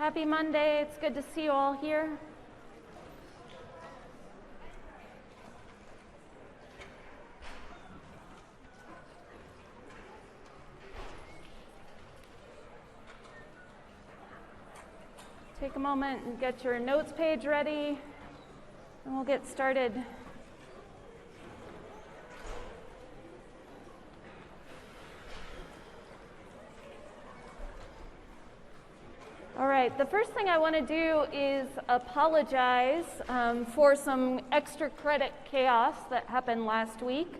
Happy Monday. It's good to see you all here. Take a moment and get your notes page ready, and we'll get started. All right, the first thing I want to do is apologize for some extra credit chaos that happened last week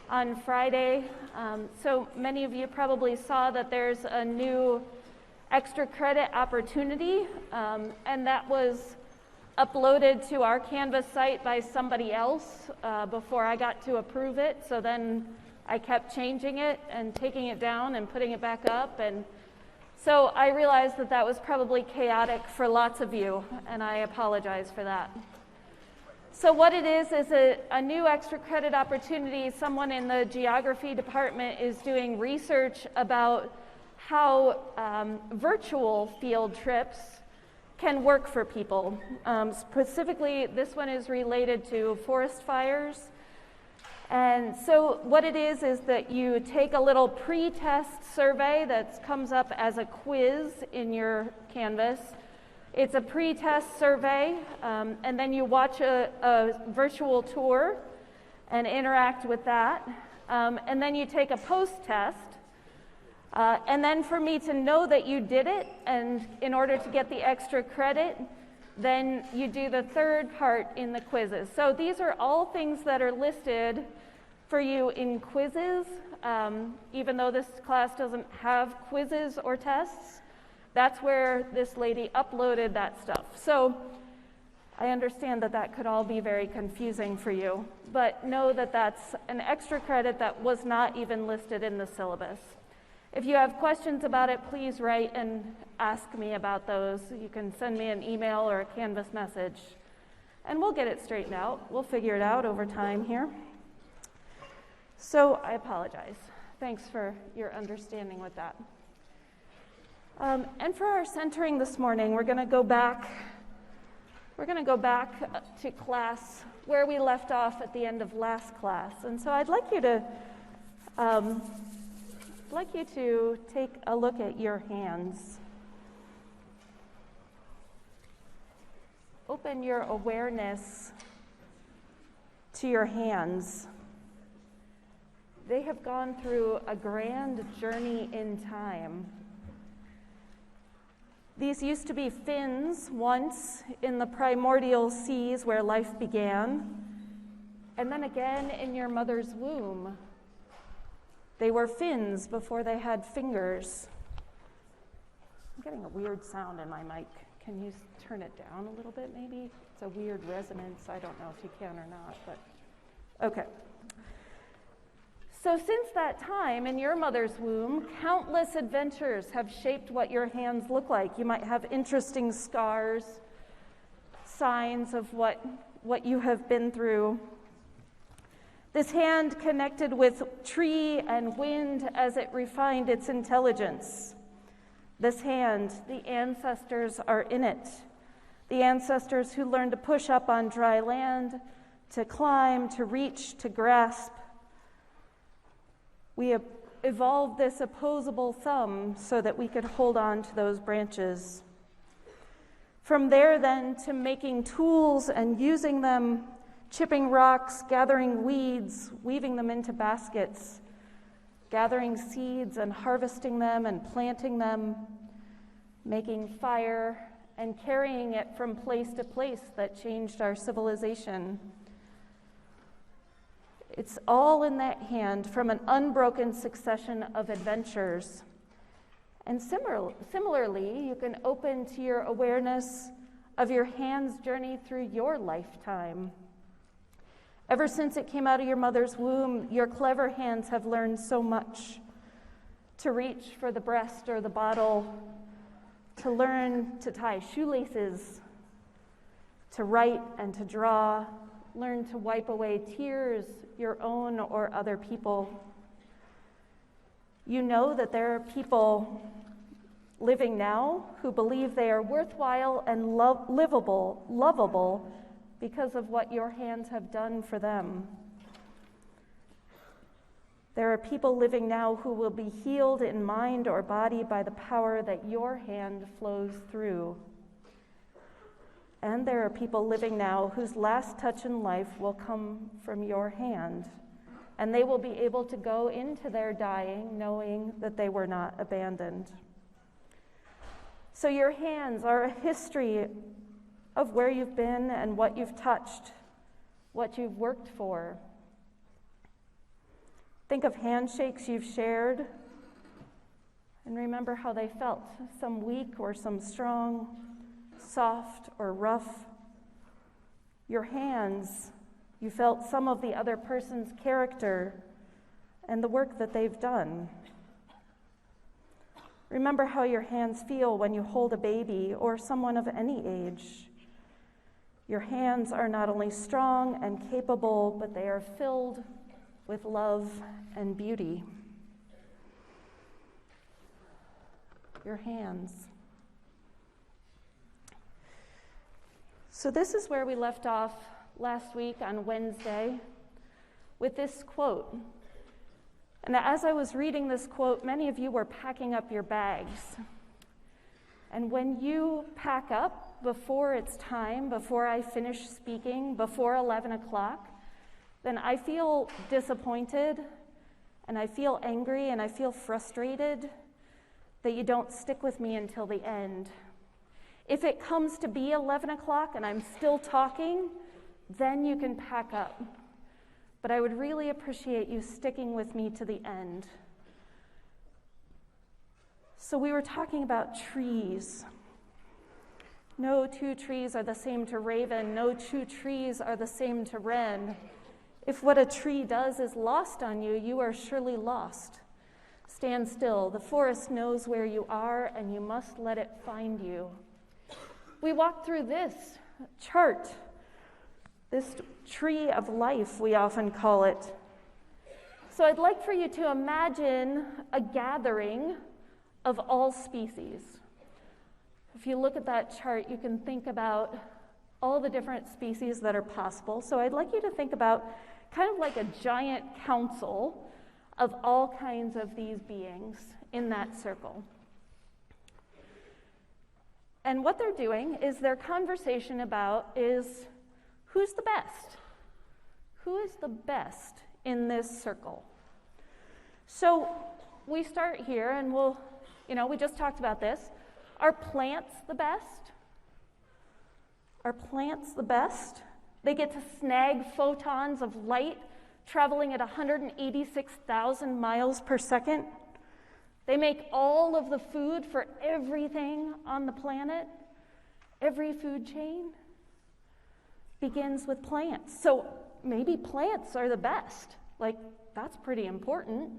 on Friday. So many of you probably saw that there's a new extra credit opportunity, and that was uploaded to our Canvas site by somebody else before I got to approve it. So then I kept changing it and taking it down and putting it back up, and so I realized that that was probably chaotic for lots of you, and I apologize for that. So what it is a new extra credit opportunity. Someone in the geography department is doing research about how virtual field trips can work for people. Specifically, this one is related to forest fires. And so what it is that you take a little pre-test survey that comes up as a quiz in your Canvas. It's a pre-test survey, and then you watch a virtual tour and interact with that. And then you take a post-test. And then for me to know that you did it, and in order to get the extra credit, then you do the third part in the quizzes. So these are all things that are listed for you in quizzes. Even though this class doesn't have quizzes or tests, that's where this lady uploaded that stuff. So I understand that that could all be very confusing for you, but know that that's an extra credit that was not even listed in the syllabus. If you have questions about it, please write and ask me about those. You can send me an email or a Canvas message, and we'll get it straightened out. We'll figure it out over time here. So I apologize. Thanks for your understanding with that. And for our centering this morning, we're going to go back to class where we left off at the end of last class. And so I'd like you to take a look at your hands. Open your awareness to your hands. They have gone through a grand journey in time. These used to be fins once in the primordial seas where life began, and then again in your mother's womb. They were fins before they had fingers. I'm getting a weird sound in my mic. Can you turn it down a little bit, maybe? It's a weird resonance. I don't know if you can or not, but okay. So since that time in your mother's womb, countless adventures have shaped what your hands look like. You might have interesting scars, signs of what you have been through. This hand connected with tree and wind as it refined its intelligence. This hand, the ancestors are in it. The ancestors who learned to push up on dry land, to climb, to reach, to grasp. We have evolved this opposable thumb so that we could hold on to those branches. From there then to making tools and using them, chipping rocks, gathering weeds, weaving them into baskets, gathering seeds and harvesting them and planting them, making fire and carrying it from place to place that changed our civilization. It's all in that hand from an unbroken succession of adventures. And similarly, you can open to your awareness of your hand's journey through your lifetime. Ever since it came out of your mother's womb, your clever hands have learned so much. To reach for the breast or the bottle, to learn to tie shoelaces, to write and to draw, learn to wipe away tears, your own or other people. You know that there are people living now who believe they are worthwhile and lovable because of what your hands have done for them. There are people living now who will be healed in mind or body by the power that your hand flows through. And there are people living now whose last touch in life will come from your hand, and they will be able to go into their dying knowing that they were not abandoned. So your hands are a history of where you've been and what you've touched, what you've worked for. Think of handshakes you've shared, and remember how they felt, some weak or some strong, soft or rough. Your hands, you felt some of the other person's character and the work that they've done. Remember how your hands feel when you hold a baby or someone of any age. Your hands are not only strong and capable, but they are filled with love and beauty. Your hands. So this is where we left off last week on Wednesday with this quote. And as I was reading this quote, many of you were packing up your bags. And when you pack up before it's time, before I finish speaking, before 11 o'clock, then I feel disappointed, and I feel angry, and I feel frustrated that you don't stick with me until the end. If it comes to be 11 o'clock and I'm still talking, then you can pack up. But I would really appreciate you sticking with me to the end. So we were talking about trees. No two trees are the same to raven. No two trees are the same to wren. If what a tree does is lost on you, you are surely lost. Stand still. The forest knows where you are, and you must let it find you. We walked through this chart, this tree of life, we often call it. So I'd like for you to imagine a gathering of all species. If you look at that chart, you can think about all the different species that are possible. So I'd like you to think about kind of like a giant council of all kinds of these beings in that circle. And what they're doing is their conversation about is who's the best? Who is the best in this circle? So we start here, and we just talked about this. Are plants the best? Are plants the best? They get to snag photons of light traveling at 186,000 miles per second. They make all of the food for everything on the planet. Every food chain begins with plants. So maybe plants are the best. Like, that's pretty important.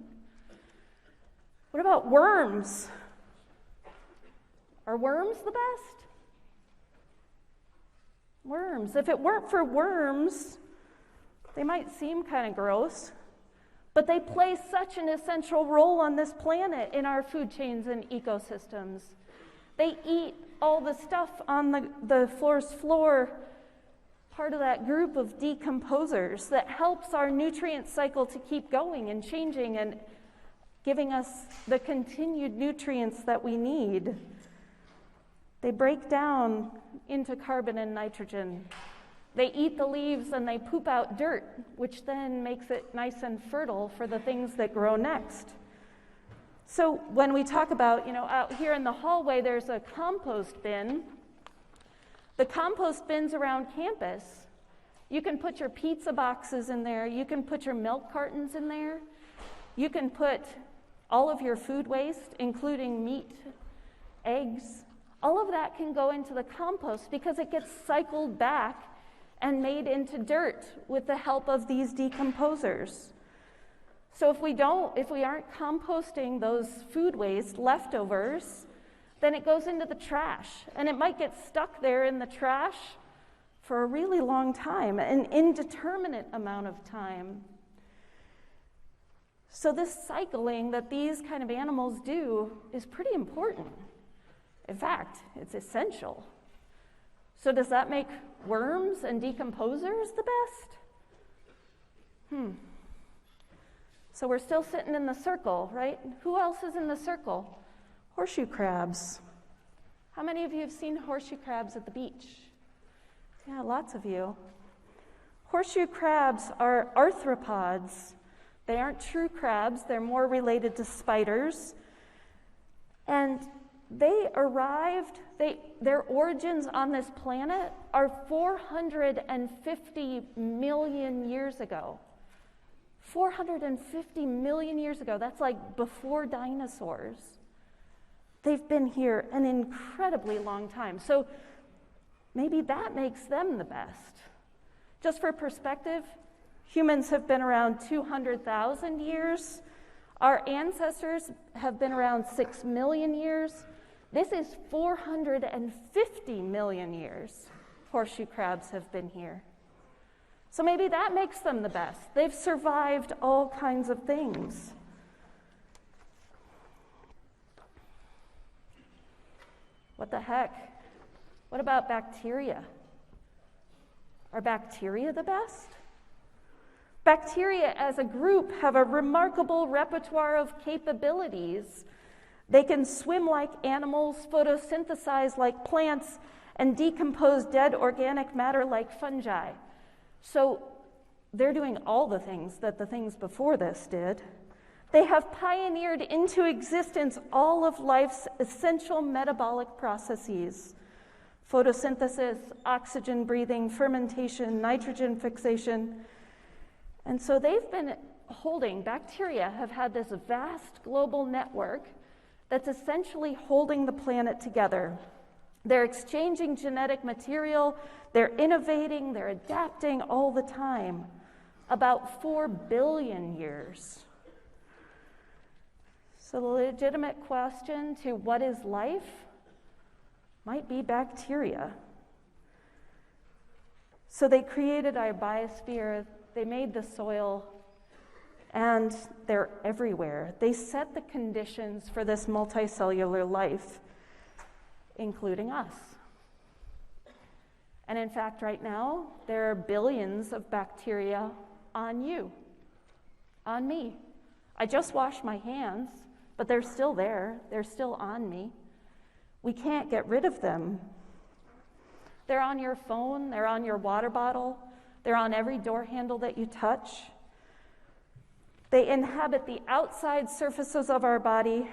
What about worms? Are worms the best? Worms. If it weren't for worms, they might seem kind of gross, but they play such an essential role on this planet in our food chains and ecosystems. They eat all the stuff on the forest floor, part of that group of decomposers that helps our nutrient cycle to keep going and changing and giving us the continued nutrients that we need. They break down into carbon and nitrogen. They eat the leaves and they poop out dirt, which then makes it nice and fertile for the things that grow next. So when we talk about, out here in the hallway, there's a compost bin. The compost bins around campus, you can put your pizza boxes in there. You can put your milk cartons in there. You can put all of your food waste, including meat, eggs. All of that can go into the compost because it gets cycled back and made into dirt with the help of these decomposers. So if we aren't composting those food waste leftovers, then it goes into the trash, and it might get stuck there in the trash for a really long time, an indeterminate amount of time. So this cycling that these kind of animals do is pretty important. In fact, it's essential. So does that make worms and decomposers the best? So we're still sitting in the circle, right? Who else is in the circle? Horseshoe crabs. How many of you have seen horseshoe crabs at the beach? Yeah, lots of you. Horseshoe crabs are arthropods. They aren't true crabs. They're more related to spiders. And they arrived, their origins on this planet are 450 million years ago. 450 million years ago. That's like before dinosaurs. They've been here an incredibly long time. So maybe that makes them the best. Just for perspective, humans have been around 200,000 years. Our ancestors have been around 6 million years. This is 450 million years horseshoe crabs have been here. So maybe that makes them the best. They've survived all kinds of things. What the heck? What about bacteria? Are bacteria the best? Bacteria as a group have a remarkable repertoire of capabilities. They can swim like animals, photosynthesize like plants, and decompose dead organic matter like fungi. So they're doing all the things that the things before this did. They have pioneered into existence all of life's essential metabolic processes: photosynthesis, oxygen breathing, fermentation, nitrogen fixation. And so they've been bacteria have had this vast global network that's essentially holding the planet together. They're exchanging genetic material, they're innovating, they're adapting all the time. About 4 billion years. So the legitimate question to what is life might be bacteria. So they created our biosphere, they made the soil, and they're everywhere. They set the conditions for this multicellular life, including us. And in fact, right now, there are billions of bacteria on you, on me. I just washed my hands, but they're still there. They're still on me. We can't get rid of them. They're on your phone, they're on your water bottle, they're on every door handle that you touch. They inhabit the outside surfaces of our body,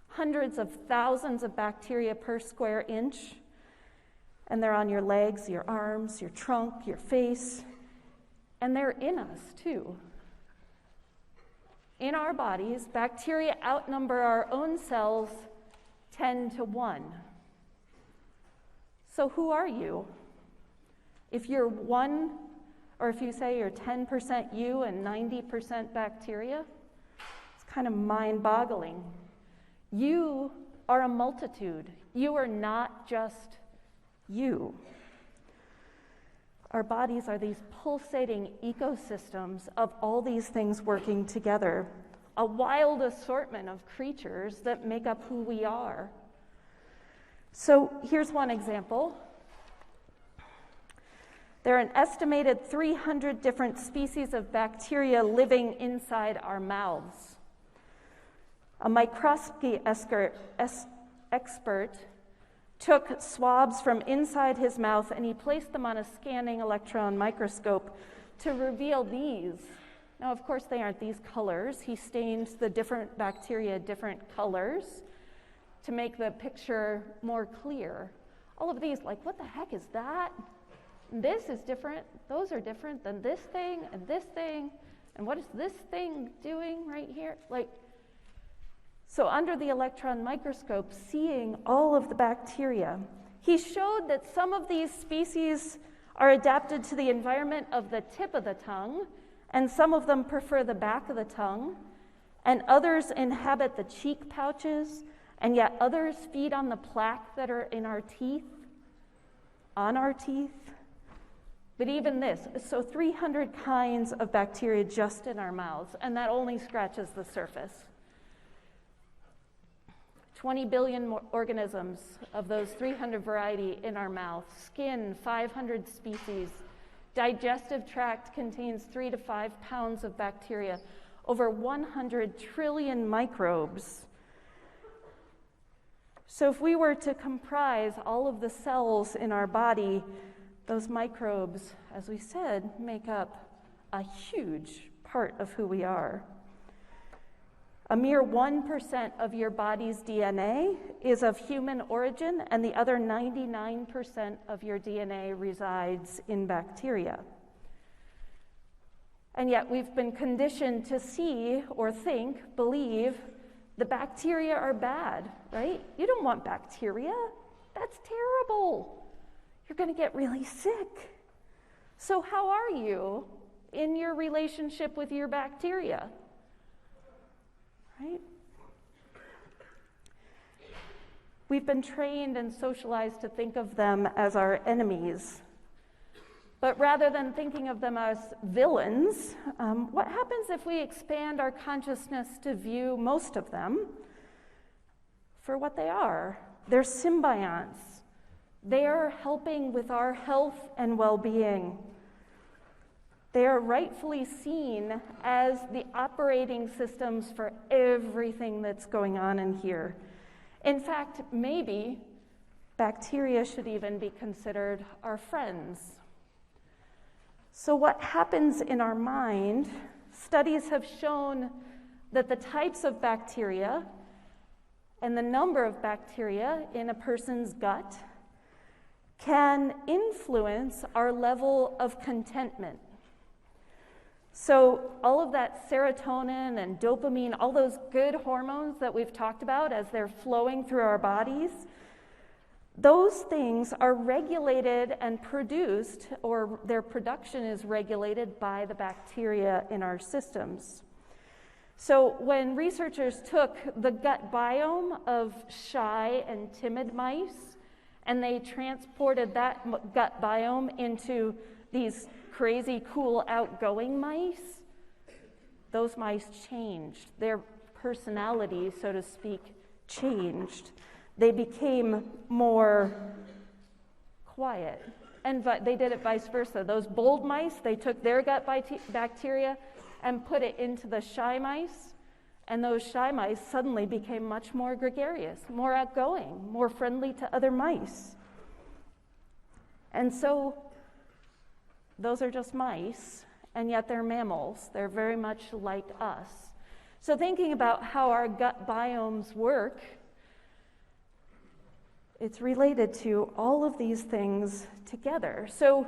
hundreds of thousands of bacteria per square inch, and they're on your legs, your arms, your trunk, your face, and they're in us too. In our bodies, bacteria outnumber our own cells 10 to 1. So who are you? If you're one, or if you say you're 10% you and 90% bacteria, it's kind of mind-boggling. You are a multitude. You are not just you. Our bodies are these pulsating ecosystems of all these things working together, a wild assortment of creatures that make up who we are. So here's one example. There are an estimated 300 different species of bacteria living inside our mouths. A microscopy expert took swabs from inside his mouth and he placed them on a scanning electron microscope to reveal these. Now, of course, they aren't these colors. He stained the different bacteria different colors to make the picture more clear. All of these, like, what the heck is that? This is different, those are different than this thing, and what is this thing doing right here? So under the electron microscope, seeing all of the bacteria, he showed that some of these species are adapted to the environment of the tip of the tongue, and some of them prefer the back of the tongue, and others inhabit the cheek pouches, and yet others feed on the plaque that are in our teeth, on our teeth. But even this, so 300 kinds of bacteria just in our mouths, and that only scratches the surface. 20 billion organisms of those 300 variety in our mouth, skin, 500 species, digestive tract contains 3 to 5 pounds of bacteria, over 100 trillion microbes. So if we were to comprise all of the cells in our body, those microbes, as we said, make up a huge part of who we are. A mere 1% of your body's DNA is of human origin, and the other 99% of your DNA resides in bacteria. And yet we've been conditioned to see or think, believe, the bacteria are bad, right? You don't want bacteria. That's terrible. You're going to get really sick. So how are you in your relationship with your bacteria? Right? We've been trained and socialized to think of them as our enemies. But rather than thinking of them as villains, what happens if we expand our consciousness to view most of them for what they are? They're symbionts. They are helping with our health and well-being. They are rightfully seen as the operating systems for everything that's going on in here. In fact, maybe bacteria should even be considered our friends. So what happens in our mind, studies have shown that the types of bacteria and the number of bacteria in a person's gut can influence our level of contentment. So all of that serotonin and dopamine, all those good hormones that we've talked about as they're flowing through our bodies, those things are regulated and produced, or their production is regulated by the bacteria in our systems. So when researchers took the gut biome of shy and timid mice, and they transported that gut biome into these crazy, cool, outgoing mice, those mice changed. Their personality, so to speak, changed. They became more quiet. And they did it vice versa. Those bold mice, they took their gut bacteria and put it into the shy mice, and those shy mice suddenly became much more gregarious, more outgoing, more friendly to other mice. And so those are just mice, and yet they're mammals. They're very much like us. So thinking about how our gut biomes work, it's related to all of these things together. So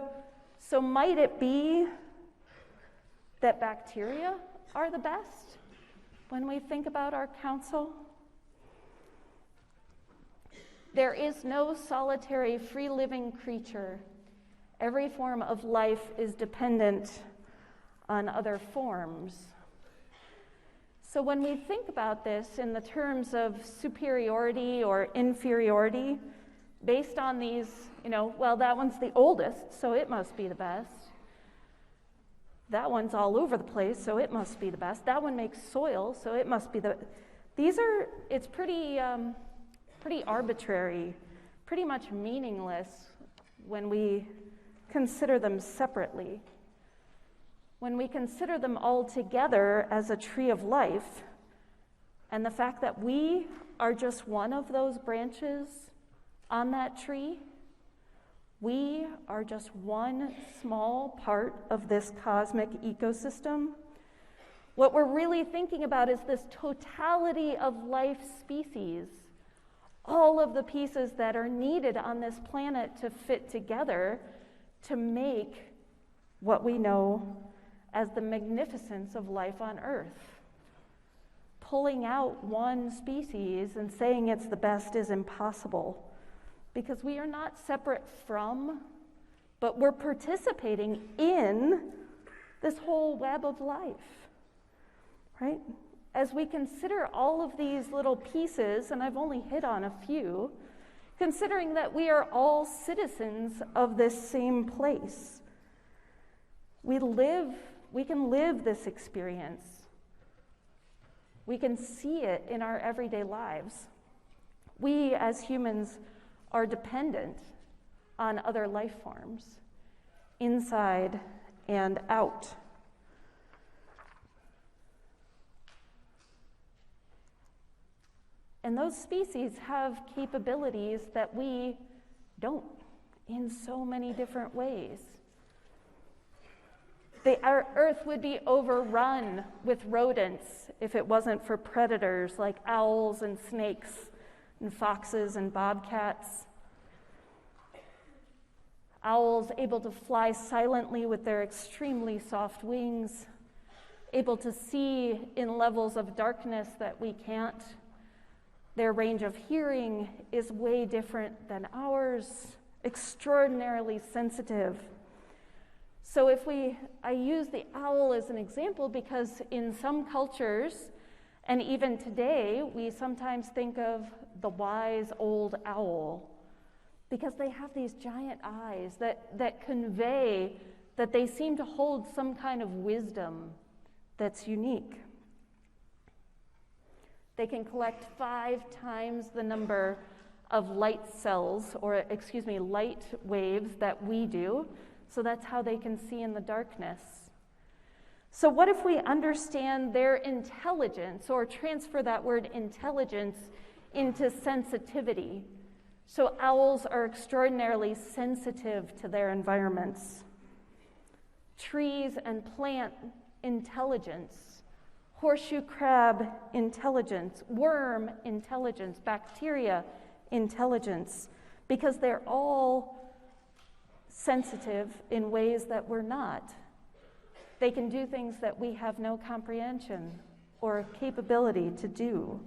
might it be that bacteria are the best when we think about our counsel? There is no solitary free-living creature. Every form of life is dependent on other forms. So when we think about this in the terms of superiority or inferiority, based on these, well, that one's the oldest, so it must be the best. That one's all over the place, so it must be the best. That one makes soil, so it must be the... It's pretty arbitrary, pretty much meaningless when we consider them separately. When we consider them all together as a tree of life, and the fact that we are just one of those branches on that tree, we are just one small part of this cosmic ecosystem. What we're really thinking about is this totality of life species, all of the pieces that are needed on this planet to fit together to make what we know as the magnificence of life on Earth. Pulling out one species and saying it's the best is impossible, because we are not separate from, but we're participating in this whole web of life, right? As we consider all of these little pieces, and I've only hit on a few, considering that we are all citizens of this same place. We can live this experience. We can see it in our everyday lives. We as humans are dependent on other life forms, inside and out. And those species have capabilities that we don't in so many different ways. Our Earth would be overrun with rodents if it wasn't for predators like owls and snakes and foxes and bobcats. Owls able to fly silently with their extremely soft wings, able to see in levels of darkness that we can't. Their range of hearing is way different than ours, extraordinarily sensitive. So I use the owl as an example because in some cultures, and even today, we sometimes think of the wise old owl because they have these giant eyes that convey that they seem to hold some kind of wisdom that's unique. They can collect 5 times the number of light waves that we do. So that's how they can see in the darkness. So what if we understand their intelligence, or transfer that word intelligence into sensitivity? So owls are extraordinarily sensitive to their environments. Trees and plant intelligence, horseshoe crab intelligence, worm intelligence, bacteria intelligence, because they're all sensitive in ways that we're not. They can do things that we have no comprehension or capability to do.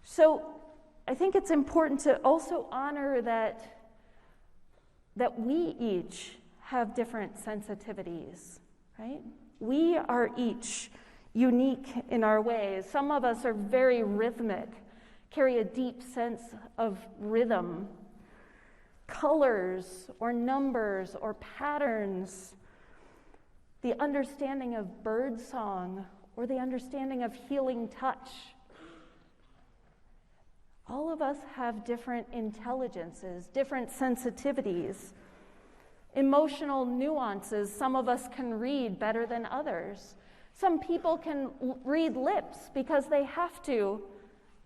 So I think it's important to also honor that we each have different sensitivities, right? We are each unique in our ways. Some of us are very rhythmic, carry a deep sense of rhythm, colors or numbers or patterns, the understanding of bird song or the understanding of healing touch. All of us have different intelligences, different sensitivities, emotional nuances. Some of us can read better than others. Some people can read lips because they have to,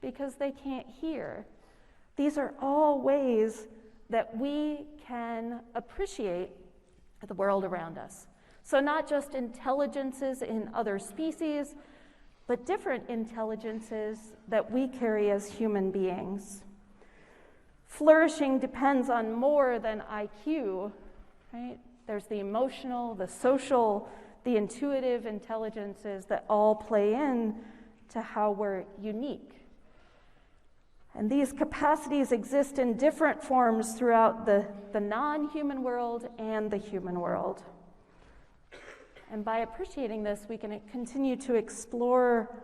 because they can't hear. These are all ways that we can appreciate the world around us. So not just intelligences in other species, but different intelligences that we carry as human beings. Flourishing depends on more than IQ, right? There's the emotional, the social, the intuitive intelligences that all play in to how we're unique. And these capacities exist in different forms throughout the non-human world and the human world. And by appreciating this, we can continue to explore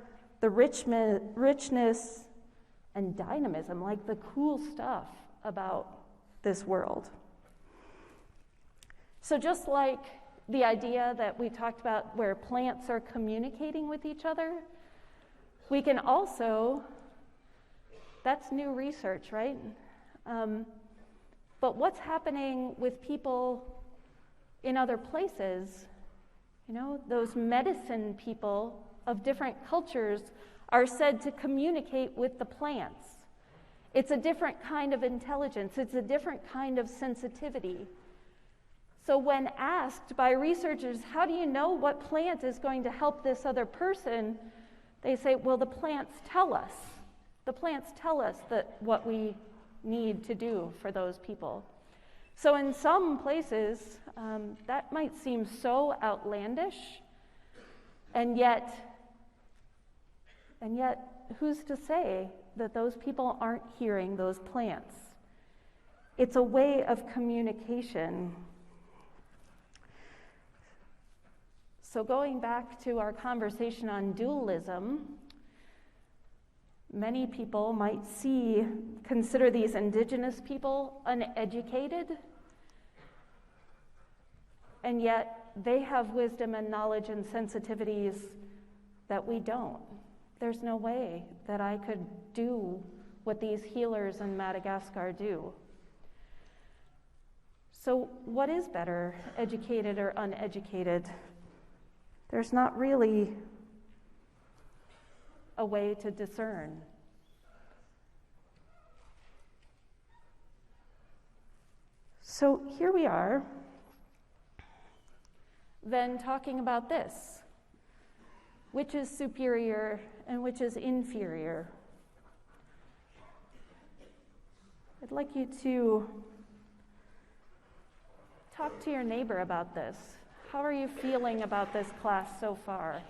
the richness and dynamism, like the cool stuff about this world. So just like the idea that we talked about where plants are communicating with each other, we can also, that's new research, right? But what's happening with people in other places? You know, those medicine people of different cultures are said to communicate with the plants. It's a different kind of intelligence. It's a different kind of sensitivity. So when asked by researchers, how do you know what plant is going to help this other person? They say, well, the plants tell us. The plants tell us that what we need to do for those people. So in some places, that might seem so outlandish, and yet, who's to say that those people aren't hearing those plants? It's a way of communication. So going back to our conversation on dualism, many people might consider these indigenous people uneducated, and yet they have wisdom and knowledge and sensitivities that we don't. There's no way that I could do what these healers in Madagascar do. So what is better, educated or uneducated? There's not really a way to discern. So here we are, then talking about this. Which is superior and which is inferior? I'd like you to talk to your neighbor about this. How are you feeling about this class so far?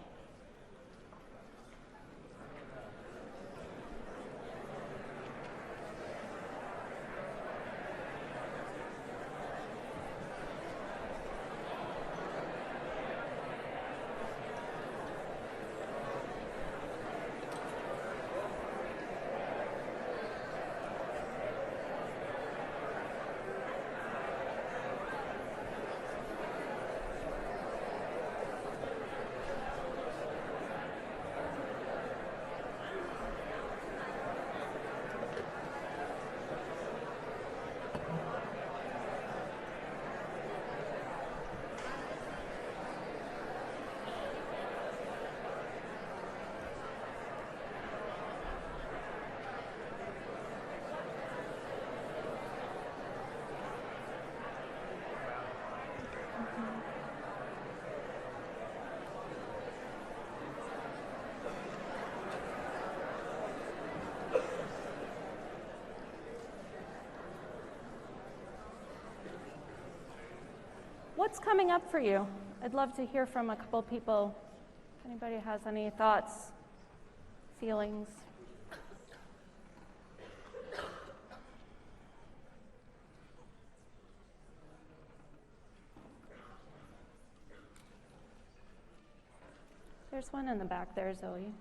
What's coming up for you? I'd love to hear from a couple people. If anybody has any thoughts, feelings. There's one in the back there, Zoe.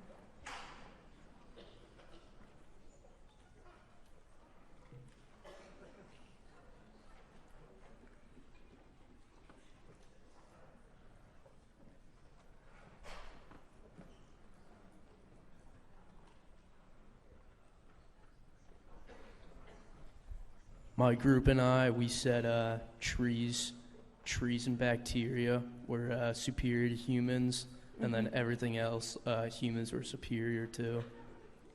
My group and I, we said trees and bacteria were superior to humans, and then everything else humans were superior to.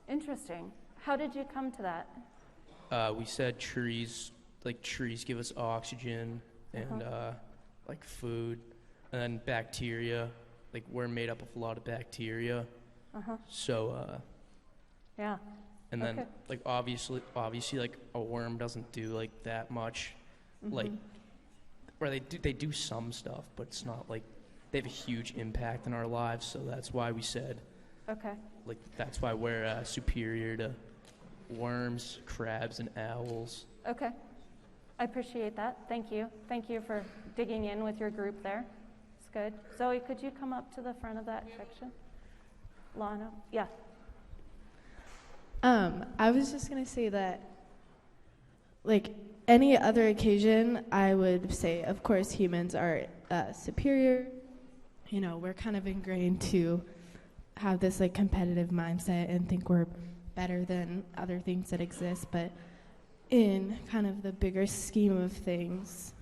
Interesting. How did you come to that? We said trees give us oxygen and like food, and then bacteria, like we're made up of a lot of bacteria. So Yeah. and then like obviously like a worm doesn't do like that much, like, or they do some stuff, but it's not like they have a huge impact in our lives. So that's why we said, like that's why we're superior to worms, crabs, and owls. Okay. I appreciate that. Thank you. Thank you for digging in with your group there. It's good. Zoe, could you come up to the front of that section? Lana? Yeah. I was just going to say that, like, any other occasion, I would say, of course, humans are superior. You know, we're kind of ingrained to have this, like, competitive mindset and think we're better than other things that exist. But in kind of the bigger scheme of things,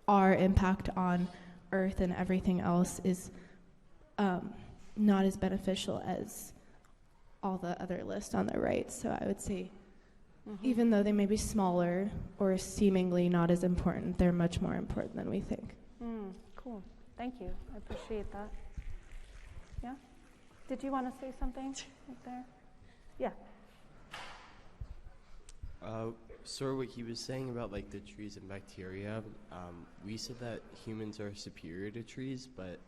our impact on Earth and everything else is not as beneficial as all the other list on the right. So I would say, even though they may be smaller or seemingly not as important, they're much more important than we think. Cool. Thank you. I appreciate that. Yeah? Did you want to say something right there? Yeah. Sort of what he was saying about like the trees and bacteria, we said that humans are superior to trees, but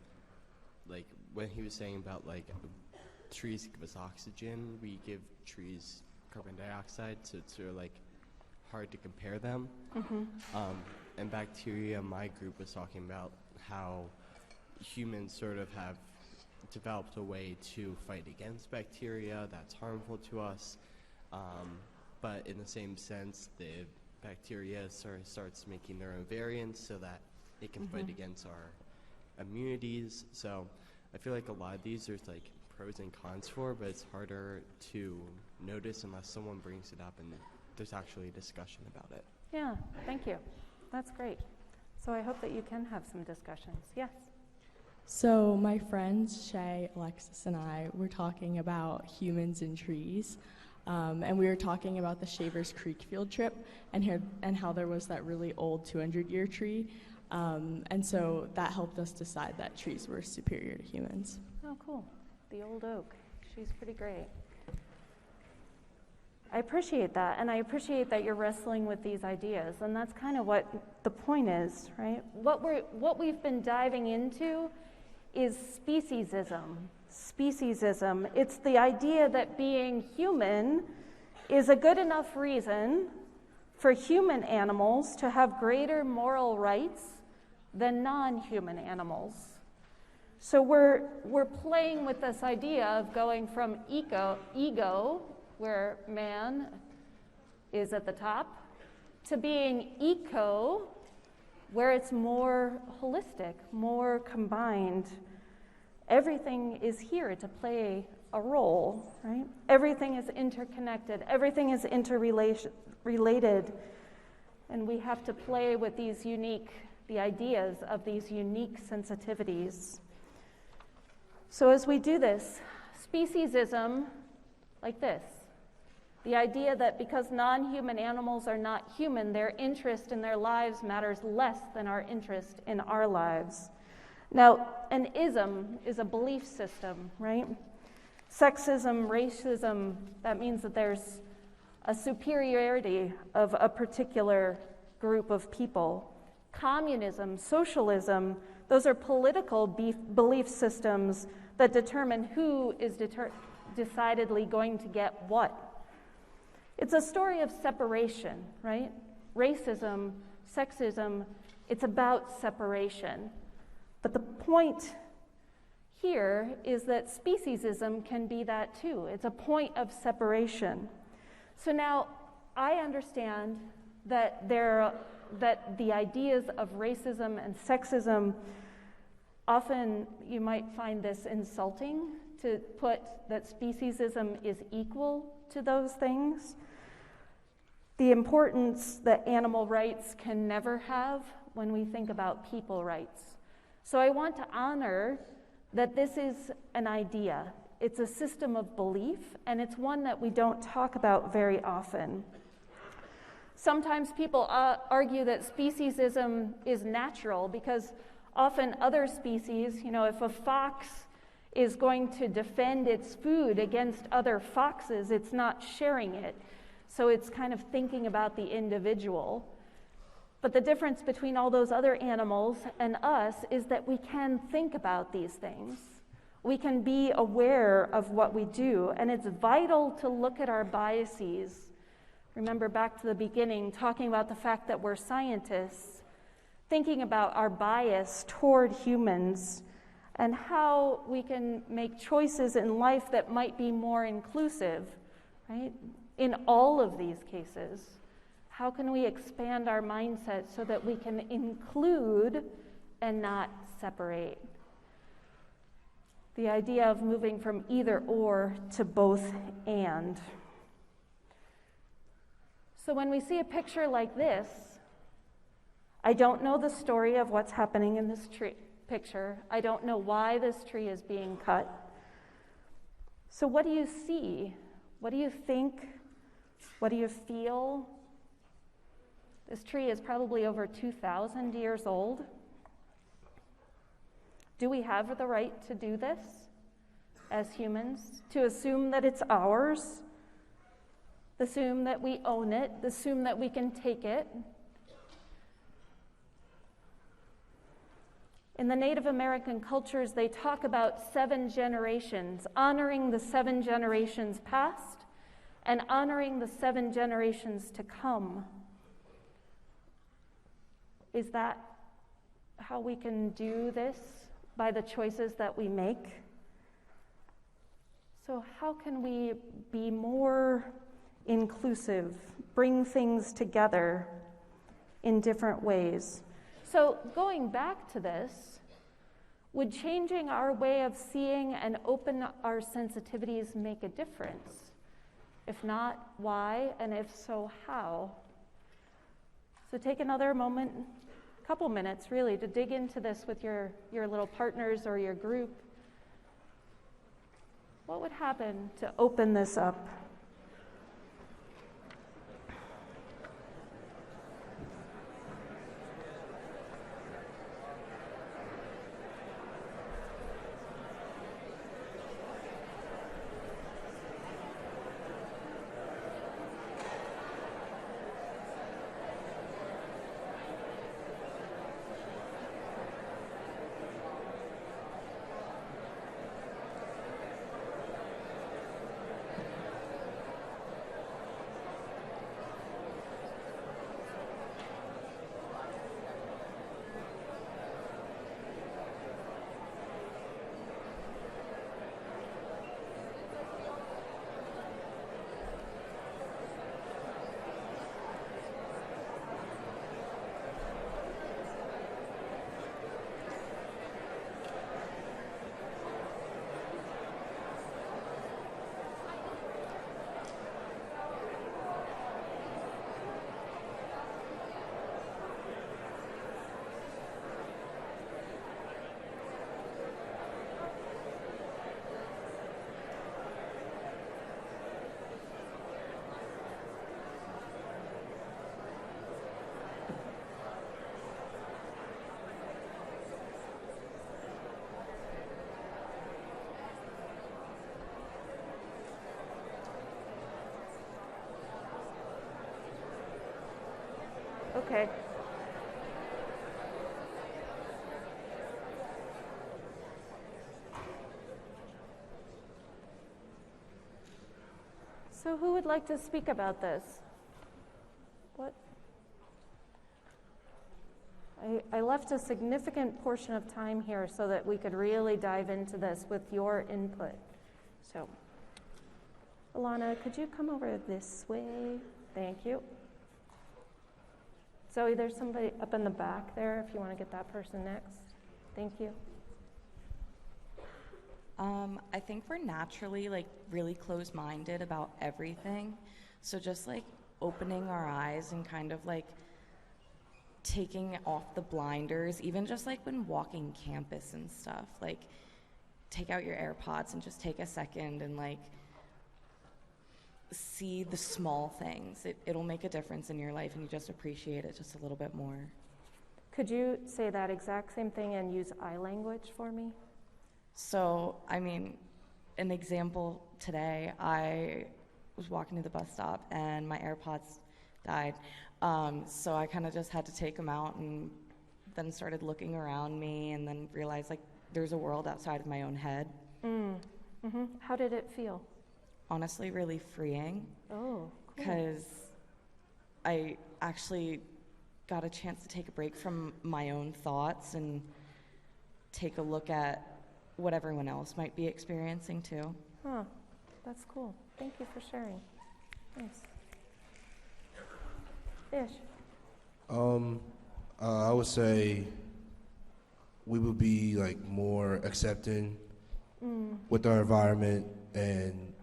like when he was saying about like trees give us oxygen, we give trees carbon dioxide, so it's sort of like hard to compare them. And bacteria, my group was talking about how humans sort of have developed a way to fight against bacteria that's harmful to us, but in the same sense, the bacteria sort of starts making their own variants so that it can fight against our immunities. So I feel like a lot of these are like pros and cons for, but it's harder to notice unless someone brings it up and there's actually a discussion about it. Yeah, thank you. That's great. So I hope that you can have some discussions. Yes? So my friends, Shay, Alexis, and I were talking about humans and trees. And we were talking about the Shavers Creek field trip and how there was that really old 200-year tree. And so that helped us decide that trees were superior to humans. Oh, cool. The old oak. She's pretty great. I appreciate that, and I appreciate that you're wrestling with these ideas, and that's kind of what the point is, right? What we've been diving into is speciesism. Speciesism. It's the idea that being human is a good enough reason for human animals to have greater moral rights than non-human animals. So we're playing with this idea of going from ego, where man is at the top, to being eco, where it's more holistic, more combined. Everything is here to play a role, right? Everything is interconnected. Everything is interrelated. And we have to play with the ideas of these unique sensitivities. So as we do this, speciesism, like this, the idea that because non-human animals are not human, their interest in their lives matters less than our interest in our lives. Now, an ism is a belief system, right? Sexism, racism, that means that there's a superiority of a particular group of people. Communism, socialism, those are political belief systems that determine who is decidedly going to get what. It's a story of separation, right? Racism, sexism, it's about separation. But the point here is that speciesism can be that too. It's a point of separation. So now I understand that the ideas of racism and sexism, often you might find this insulting to put that speciesism is equal to those things. The importance that animal rights can never have when we think about people rights. So I want to honor that this is an idea. It's a system of belief, and it's one that we don't talk about very often. Sometimes people argue that speciesism is natural because often other species, if a fox is going to defend its food against other foxes, it's not sharing it. So it's kind of thinking about the individual. But the difference between all those other animals and us is that we can think about these things. We can be aware of what we do, and it's vital to look at our biases. Remember back to the beginning, talking about the fact that we're scientists, thinking about our bias toward humans and how we can make choices in life that might be more inclusive, right? In all of these cases, how can we expand our mindset so that we can include and not separate? The idea of moving from either or to both and. So when we see a picture like this, I don't know the story of what's happening in this picture. I don't know why this tree is being cut. So what do you see? What do you think? What do you feel? This tree is probably over 2,000 years old. Do we have the right to do this as humans? To assume that it's ours? Assume that we own it? Assume that we can take it? In the Native American cultures, they talk about 7 generations, honoring the 7 generations past and honoring the 7 generations to come. Is that how we can do this? By the choices that we make? So how can we be more inclusive, bring things together in different ways? So going back to this, Would changing our way of seeing and open our sensitivities make a difference? If not, why? And if so, how? So take another moment, couple minutes really, to dig into this with your little partners or your group. What would happen to open this up? Okay. So who would like to speak about this? What? I left a significant portion of time here so that we could really dive into this with your input. So, Alana, could you come over this way? Thank you. Zoe, there's somebody up in the back there if you want to get that person next. Thank you. I think we're naturally really closed-minded about everything. So just opening our eyes and kind of taking off the blinders, even just when walking campus and stuff, take out your AirPods and just take a second and see the small things. It'll make a difference in your life and you just appreciate it just a little bit more. Could you say that exact same thing and use eye language for me? So, an example today, I was walking to the bus stop and my AirPods died. So I kind of just had to take them out and then started looking around me and then realized there's a world outside of my own head. Mm-hmm. How did it feel? Honestly, really freeing. Oh, cool. Because I actually got a chance to take a break from my own thoughts and take a look at what everyone else might be experiencing too. Huh, that's cool. Thank you for sharing. Nice. Ish. I would say we would be more accepting with our environment and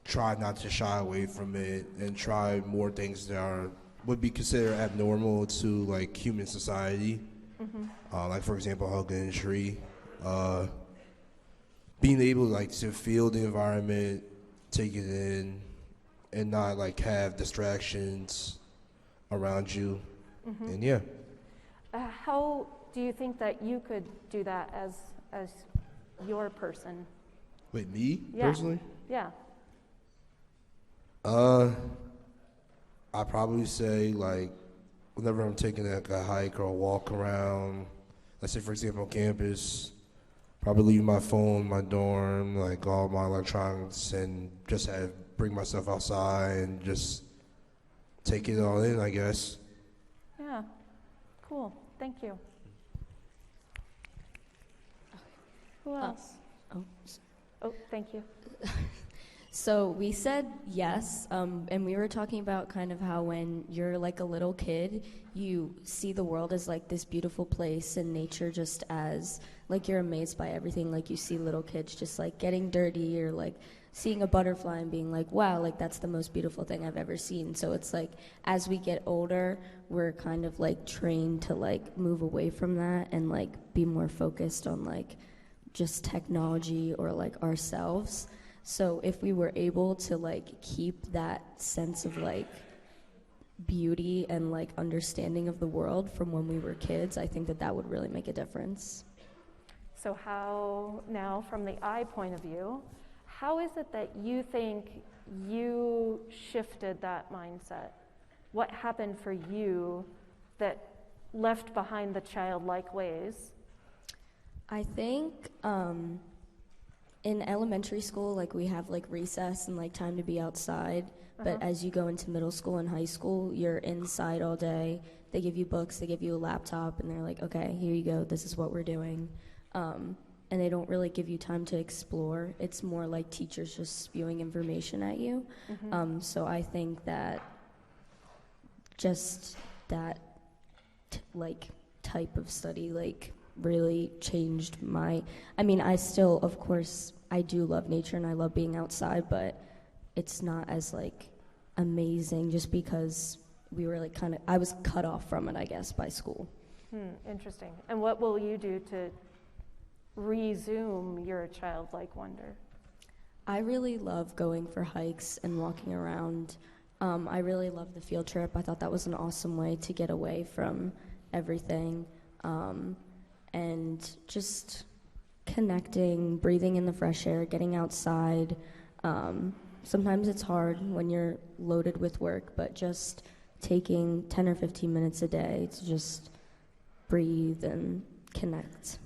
try not to shy away from it and try more things that would be considered abnormal to human society. Mm-hmm. For example, hugging a tree. Being able to feel the environment, take it in, and not have distractions around you. Mm-hmm. And yeah. How do you think that you could do that as your person? Wait, me personally? Yeah. I probably say whenever I'm taking a hike or a walk around, let's say for example campus, probably leave my phone in my dorm, all my electronics, and just bring myself outside and just take it all in, I guess. Yeah, cool. Thank you. Who else? Oh, thank you. So we said yes, and we were talking about kind of how when you're like a little kid, you see the world as like this beautiful place and nature just as like you're amazed by everything. Like you see little kids just like getting dirty or like seeing a butterfly and being like, wow, like that's the most beautiful thing I've ever seen. So it's like as we get older, we're kind of like trained to like move away from that and like be more focused on like just technology or like ourselves. So if we were able to like keep that sense of like beauty and like understanding of the world from when we were kids, I think that that would really make a difference. So how, now from the I point of view, how is it that you think you shifted that mindset? What happened for you that left behind the childlike ways? I think in elementary school, like we have like recess and like time to be outside, but as you go into middle school and high school, you're inside all day. They give you books, they give you a laptop, and they're like, okay, here you go, this is what we're doing. And they don't really give you time to explore. It's more like teachers just spewing information at you. So I think that just that like type of study like really changed I still, of course, I do love nature and I love being outside, but it's not as like amazing just because we were like I was cut off from it, I guess, by school. Interesting. And what will you do to resume your childlike wonder? I really love going for hikes and walking around. I really love the field trip. I thought that was an awesome way to get away from everything. And just connecting, breathing in the fresh air, getting outside. Sometimes it's hard when you're loaded with work, but just taking 10 or 15 minutes a day to just breathe and connect.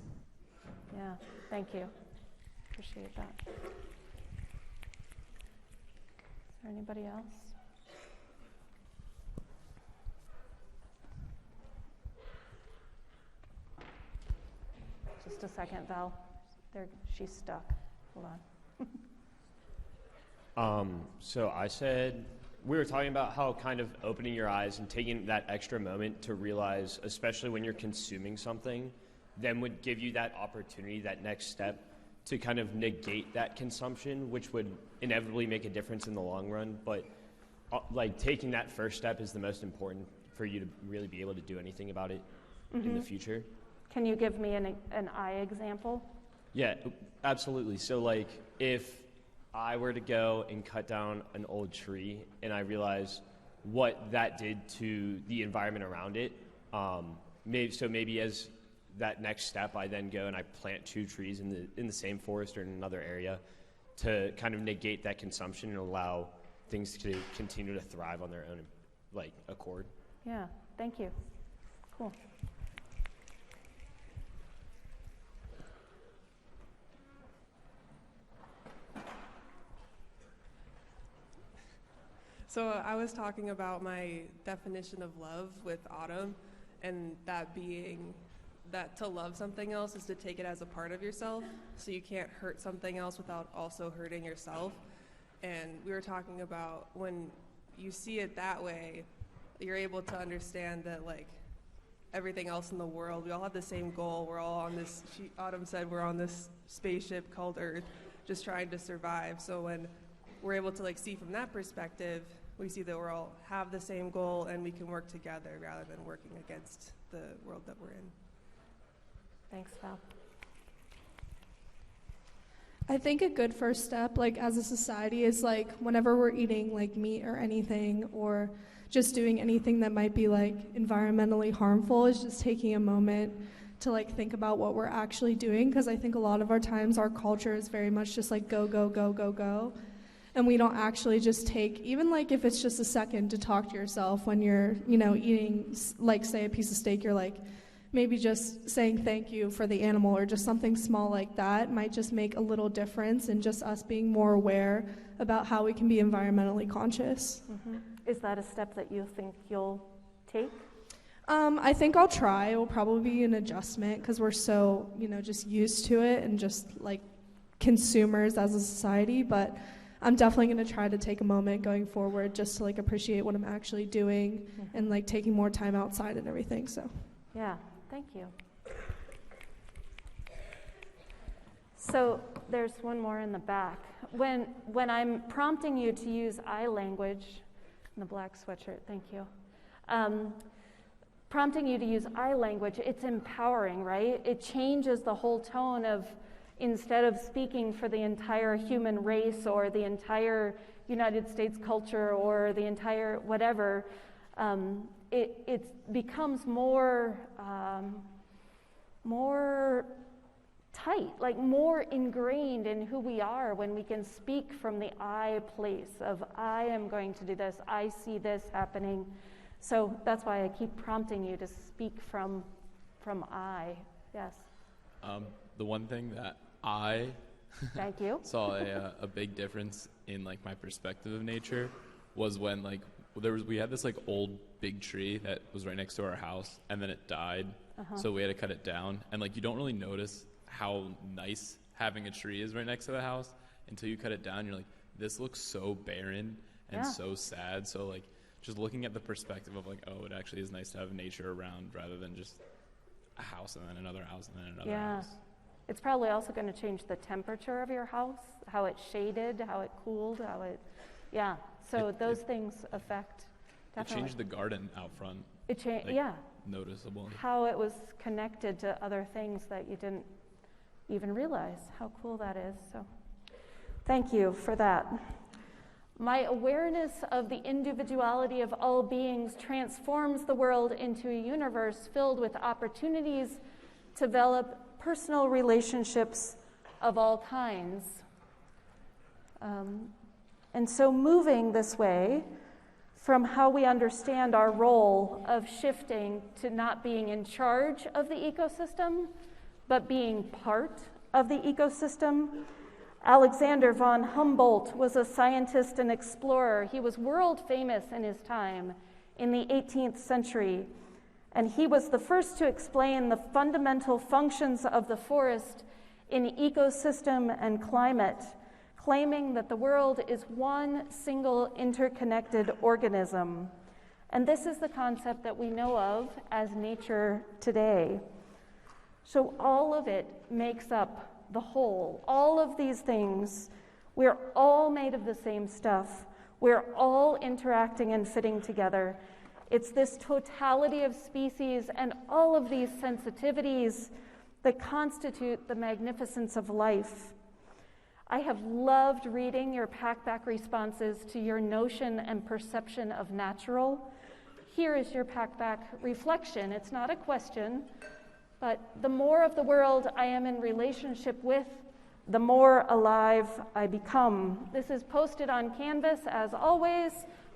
Yeah, thank you. Appreciate that. Is there anybody else? Just a second, Val. She's stuck. Hold on. So I said, we were talking about how kind of opening your eyes and taking that extra moment to realize, especially when you're consuming something, then would give you that opportunity, that next step to kind of negate that consumption, which would inevitably make a difference in the long run. But like taking that first step is the most important for you to really be able to do anything about it in the future. Can you give me an I example? Yeah, absolutely. So like if I were to go and cut down an old tree and I realize what that did to the environment around it, maybe as that next step, I then go and I plant 2 trees in the same forest or in another area to kind of negate that consumption and allow things to continue to thrive on their own like accord. Yeah, thank you. Cool. So I was talking about my definition of love with Autumn, and that being that to love something else is to take it as a part of yourself, so you can't hurt something else without also hurting yourself. And we were talking about when you see it that way, you're able to understand that like everything else in the world, we all have the same goal. We're all on this, Autumn said, we're on this spaceship called Earth, just trying to survive. So when we're able to like see from that perspective, we see that we all have the same goal and we can work together rather than working against the world that we're in. Thanks, Val. I think a good first step, like as a society, is like whenever we're eating like meat or anything, or just doing anything that might be like environmentally harmful, is just taking a moment to like think about what we're actually doing. Because I think a lot of our times, our culture is very much just like go, go, go, go, go. And we don't actually just take, even like if it's just a second to talk to yourself when you're, eating, like say a piece of steak, you're like, maybe just saying thank you for the animal or just something small like that might just make a little difference in just us being more aware about how we can be environmentally conscious. Mm-hmm. Is that a step that you think you'll take? I think I'll try. It will probably be an adjustment because we're so, just used to it and just like consumers as a society. But I'm definitely going to try to take a moment going forward just to like appreciate what I'm actually doing and like taking more time outside and everything. So yeah, thank you. So there's one more in the back. When I'm prompting you to use I language, in the black sweatshirt, thank you. Prompting you to use I language, it's empowering, right? It changes the whole tone of, instead of speaking for the entire human race or the entire United States culture or the entire whatever, it becomes more tight, like more ingrained in who we are when we can speak from the I place of I am going to do this, I see this happening. So that's why I keep prompting you to speak from I. Yes. The one thing that I thank you saw a big difference in like my perspective of nature was when like we had this like old big tree that was right next to our house, and then it died, so we had to cut it down. And like you don't really notice how nice having a tree is right next to the house until you cut it down. You're like, this looks so barren and so sad. So like just looking at the perspective of like, oh, it actually is nice to have nature around rather than just a house and then another house and then another house. It's probably also going to change the temperature of your house, how it's shaded, how it cooled, how it, so those things affect, definitely. It changed the garden out front. It changed, noticeable. How it was connected to other things that you didn't even realize. How cool that is. So thank you for that. My awareness of the individuality of all beings transforms the world into a universe filled with opportunities to develop personal relationships of all kinds. And so moving this way from how we understand our role of shifting to not being in charge of the ecosystem, but being part of the ecosystem. Alexander von Humboldt was a scientist and explorer. He was world famous in his time in the 18th century, and he was the first to explain the fundamental functions of the forest in ecosystem and climate, claiming that the world is one single interconnected organism. And this is the concept that we know of as nature today. So all of it makes up the whole. All of these things, we're all made of the same stuff. We're all interacting and fitting together. It's this totality of species and all of these sensitivities that constitute the magnificence of life. I have loved reading your pack-back responses to your notion and perception of natural. Here is your pack-back reflection. It's not a question, but the more of the world I am in relationship with, the more alive I become. This is posted on Canvas, as always,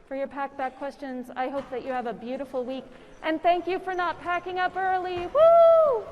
for your pack-back questions. I hope that you have a beautiful week, and thank you for not packing up early. Woo!